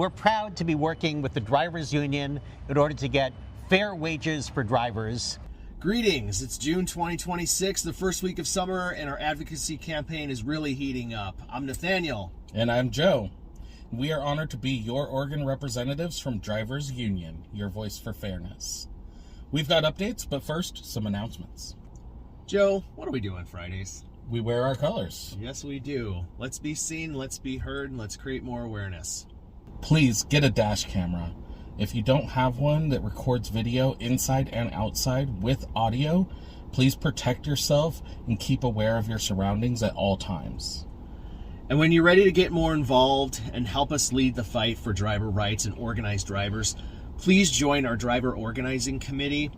we're proud to be working with the Drivers Union in order to get fair wages for drivers. Greetings, it's June 2026, the first week of summer, and our advocacy campaign is really heating up. I'm Nathaniel. And I'm Joe. We are honored to be your Oregon representatives from Drivers Union, your voice for fairness. We've got updates, but first, some announcements. Joe, what do we do on Fridays? We wear our colors. Yes, we do. Let's be seen, let's be heard, and let's create more awareness. Please get a dash camera. If you don't have one that records video inside and outside with audio, please protect yourself and keep aware of your surroundings at all times. And when you're ready to get more involved and help us lead the fight for driver rights and organized drivers, please join our driver organizing committee.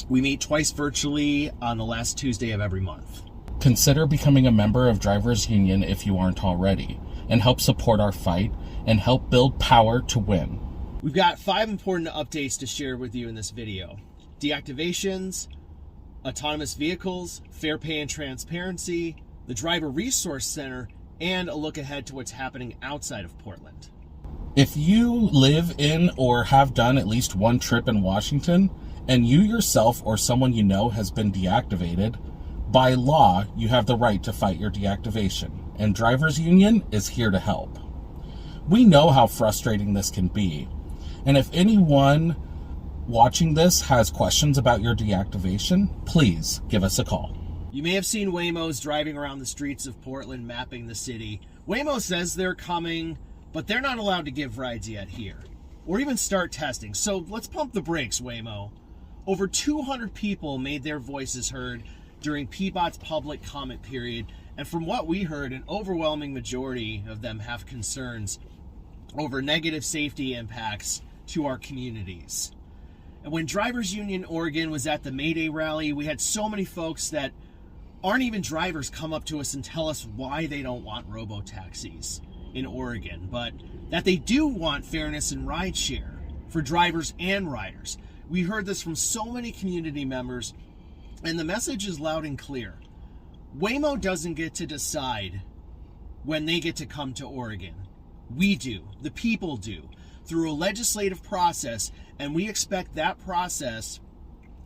We meet twice virtually on the last Tuesday of every month. Consider becoming a member of Drivers Union if you aren't already, and help support our fight and help build power to win. We've got 5 important updates to share with you in this video. Deactivations, autonomous vehicles, fair pay and transparency, the Driver Resource Center, and a look ahead to what's happening outside of Portland. If you live in or have done at least one trip in Washington, and you yourself or someone you know has been deactivated, by law, you have the right to fight your deactivation, and Drivers Union is here to help. We know how frustrating this can be, and if anyone watching this has questions about your deactivation, please give us a call. You may have seen Waymos driving around the streets of Portland mapping the city. Waymo says they're coming, but they're not allowed to give rides yet here, or even start testing. So let's pump the brakes, Waymo. Over 200 people made their voices heard during PBOT's public comment period, and from what we heard, an overwhelming majority of them have concerns over negative safety impacts to our communities. And when Drivers Union Oregon was at the May Day rally, we had so many folks that aren't even drivers come up to us and tell us why they don't want robotaxis in Oregon, but that they do want fairness in rideshare for drivers and riders. We heard this from so many community members, and the message is loud and clear. Waymo doesn't get to decide when they get to come to Oregon. We do. The people do. Through a legislative process, and we expect that process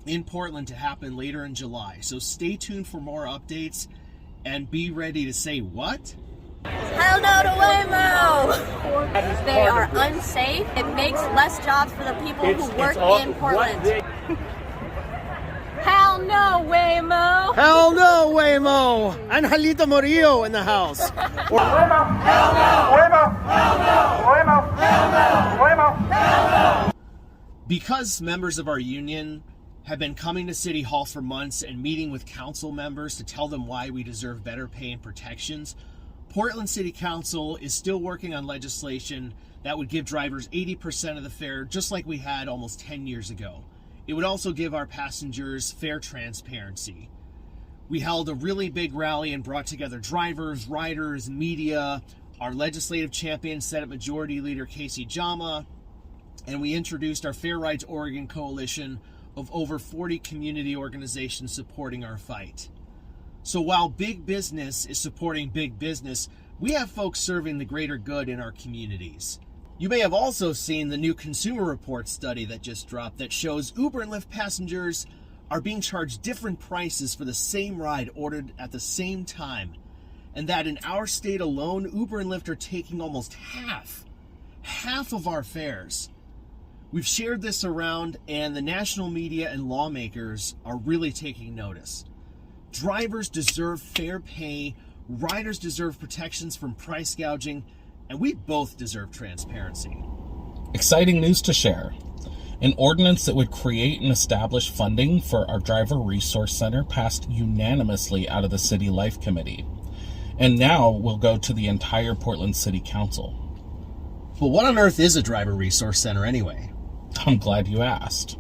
in Portland to happen later in July. So stay tuned for more updates and be ready to say what? Hell no to Waymo! They are unsafe. It makes less jobs for the people who work in Portland. Hell no, Waymo! Hell no, Waymo! Angelito Murillo in the house. Waymo! Hell no! Waymo! Hell no! Waymo! Hell no! Waymo! Hell no! Because members of our union have been coming to City Hall for months and meeting with council members to tell them why we deserve better pay and protections, Portland City Council is still working on legislation that would give drivers 80% of the fare, just like we had almost 10 years ago. It would also give our passengers fair transparency. We held a really big rally and brought together drivers, riders, media, our legislative champion, Senate Majority Leader Casey Jama, and we introduced our Fair Rides Oregon coalition of over 40 community organizations supporting our fight. So while big business is supporting big business, we have folks serving the greater good in our communities. You may have also seen the new Consumer Report study that just dropped that shows Uber and Lyft passengers are being charged different prices for the same ride ordered at the same time, and that in our state alone, Uber and Lyft are taking almost half of our fares. We've shared this around, and the national media and lawmakers are really taking notice. Drivers deserve fair pay, riders deserve protections from price gouging, and we both deserve transparency. Exciting news to share. An ordinance that would create and establish funding for our Driver Resource Center passed unanimously out of the City Life Committee, and now will go to the entire Portland City Council. But what on earth is a Driver Resource Center anyway? I'm glad you asked.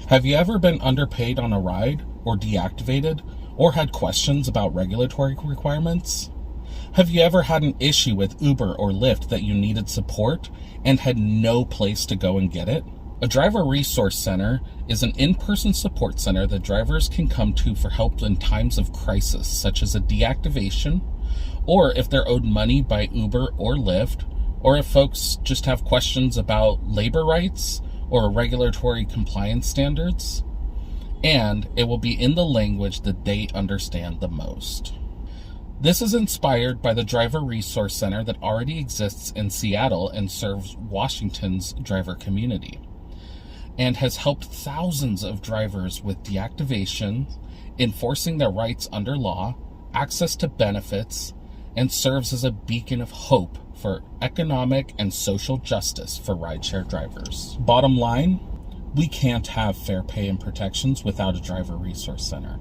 Have you ever been underpaid on a ride, or deactivated, or had questions about regulatory requirements? Have you ever had an issue with Uber or Lyft that you needed support and had no place to go and get it? A Driver Resource Center is an in-person support center that drivers can come to for help in times of crisis, such as a deactivation, or if they're owed money by Uber or Lyft, or if folks just have questions about labor rights or regulatory compliance standards. And it will be in the language that they understand the most. This is inspired by the Driver Resource Center that already exists in Seattle and serves Washington's driver community, and has helped thousands of drivers with deactivation, enforcing their rights under law, access to benefits, and serves as a beacon of hope for economic and social justice for rideshare drivers. Bottom line, we can't have fair pay and protections without a Driver Resource Center.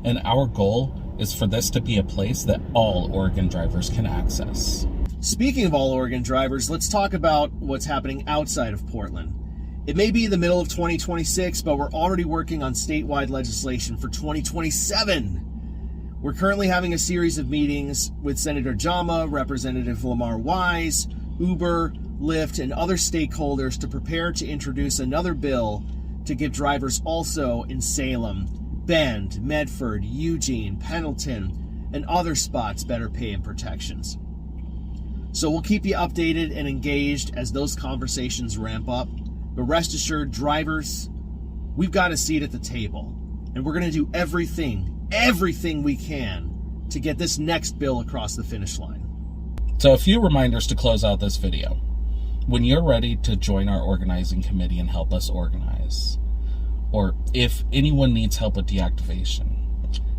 And our goal is for this to be a place that all Oregon drivers can access. Speaking of all Oregon drivers, let's talk about what's happening outside of Portland. It may be the middle of 2026, but we're already working on statewide legislation for 2027. We're currently having a series of meetings with Senator Jama, Representative Lamar Wise, Uber, Lyft, and other stakeholders to prepare to introduce another bill to give drivers also in Salem, Bend, Medford, Eugene, Pendleton, and other spots better pay and protections. So we'll keep you updated and engaged as those conversations ramp up. But rest assured, drivers, we've got a seat at the table. And we're going to do everything we can to get this next bill across the finish line. So a few reminders to close out this video. When you're ready to join our organizing committee and help us organize, or if anyone needs help with deactivation,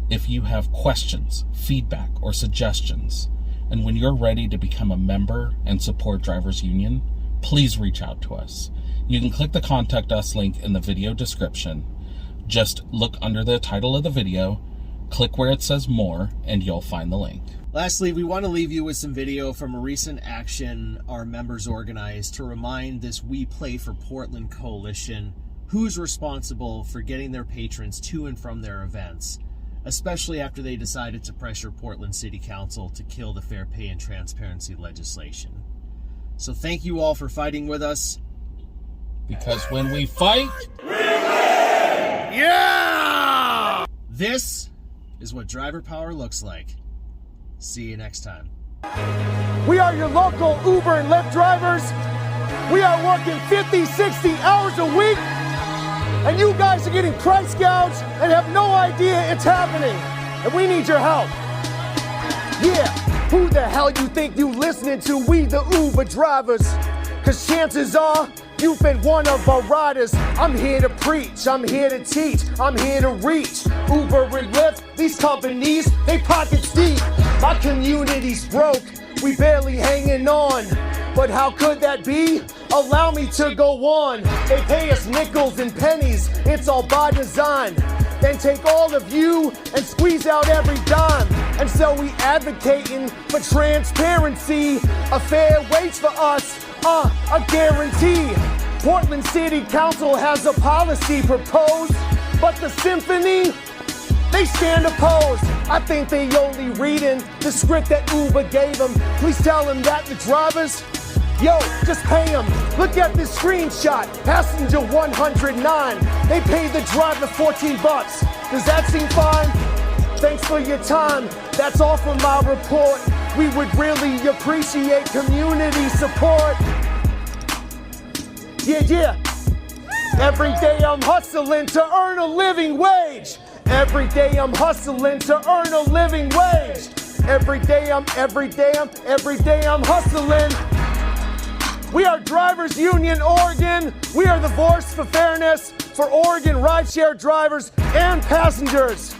if you have questions, feedback, or suggestions, and when you're ready to become a member and support Drivers Union, please reach out to us. You can click the Contact Us link in the video description. Just look under the title of the video, click where it says More, and you'll find the link. Lastly, we want to leave you with some video from a recent action our members organized to remind this We Play for Portland coalition who's responsible for getting their patrons to and from their events, especially after they decided to pressure Portland City Council to kill the fair pay and transparency legislation. So thank you all for fighting with us. Because when we fight, we win! Yeah! This is what driver power looks like. See you next time. We are your local Uber and Lyft drivers. We are working 50, 60 hours a week. And you guys are getting price gouged and have no idea it's happening. And we need your help. Yeah, who the hell you think you listening to? We the Uber drivers. Cause chances are you've been one of our riders. I'm here to preach, I'm here to teach, I'm here to reach. Uber and Lyft, these companies, they pockets deep. My community's broke, we barely hanging on. But how could that be? Allow me to go on. They pay us nickels and pennies, it's all by design. Then take all of you and squeeze out every dime. And so we advocating for transparency, a fair wage for us, a guarantee. Portland City Council has a policy proposed, but the symphony, they stand opposed. I think they only reading the script that Uber gave them. Please tell them that the drivers, yo, just pay them. Look at this screenshot, passenger 109. They paid the driver 14 bucks. Does that seem fine? Thanks for your time. That's all for my report. We would really appreciate community support. Yeah. Every day I'm hustling to earn a living wage. Every day I'm hustling to earn a living wage. Every day I'm hustling. We are Drivers Union Oregon. We are the voice for fairness for Oregon rideshare drivers and passengers.